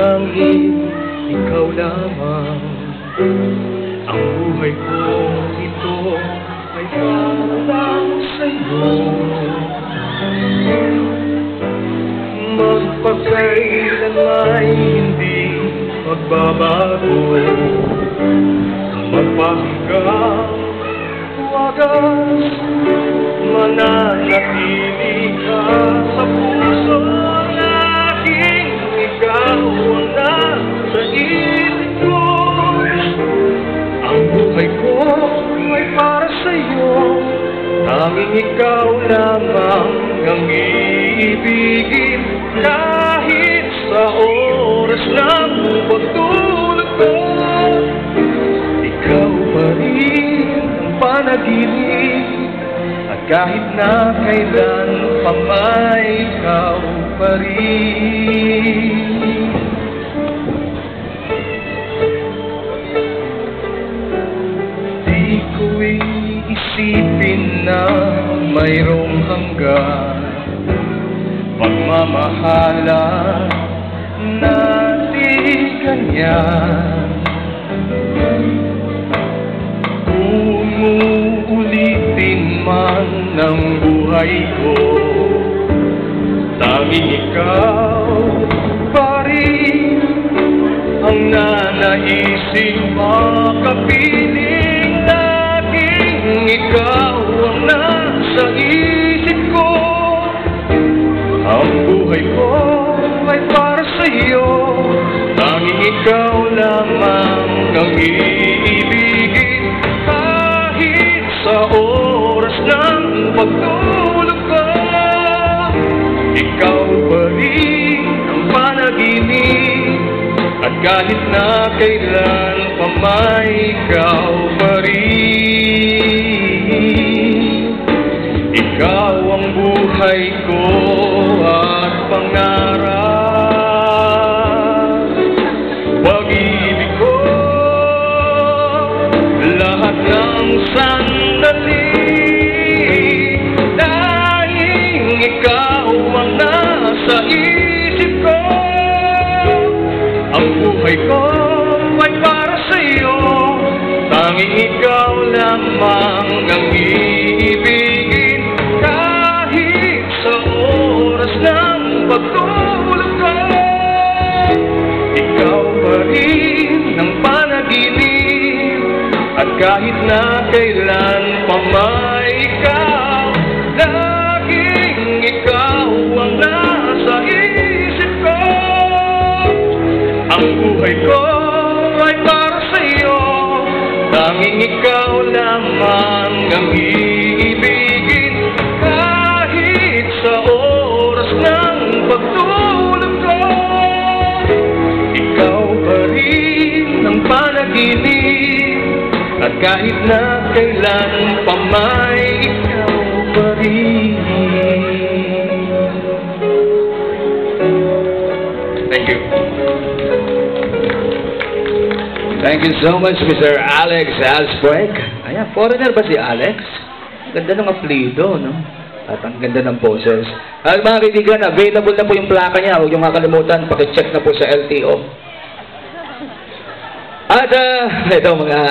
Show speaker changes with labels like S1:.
S1: tanging ikaw lamang. Ang buhay ko ito ay parang sa'yo. Magpakailan ay hindi magbabago. Magpahigang wagas, mananatili ka sa puso aking ikaw ang nasa isip ko. Ang buhay ko ay para sa'yo, tanging ikaw lamang ang iibigin. Kahit sa oras ng pagtulog ko, ikaw pa rin ang panaginip. At kahit na kailan pa may ikaw pa rin. Di ko iisipin na mayroong hanggan pagmamahalan natin ganyan. Kung uulitin man ng buhay ko, tanging ikaw pa rin ang nanaising makapiling. Laging ikaw ang nasa isip ko. Ang buhay ko ay para sa'yo, tanging ikaw lamang ang iibigin. Kahit sa oras ng pagtulog ko, ikaw pa rin ang panaginip. At kahit na kailan pa may ikaw pa rin. Ikaw ang buhay ko at pangarap, pag-ibig ko, lahat ng sandali. Dahil ikaw ang nasa isip ko, ang buhay ko ay para sa'yo, tanging ikaw lamang ang iibigin. Kahit sa oras ng pagtulog ko, ikaw pa rin ang panaginip. At kahit na kailan pa may ikaw, laging ikaw ang nasa isip ko. Ang buhay ko ay para sa'yo, tanging ikaw lamang ang iibigin. Kahit sa oras ng pagtulog ko, ikaw pa rin ang panaginip. At kahit na kailan pa may ikaw pa rin. Thank you.
S2: Thank you so much, Mr. Alex Aspreg. Ayan, foreigner ba si Alex? Ganda ng apelido, no? At ang ganda ng poses. At mga kaibigan, available na po yung plaka niya. Huwag yung makalimutan, pakicheck na po sa LTO. At ito mga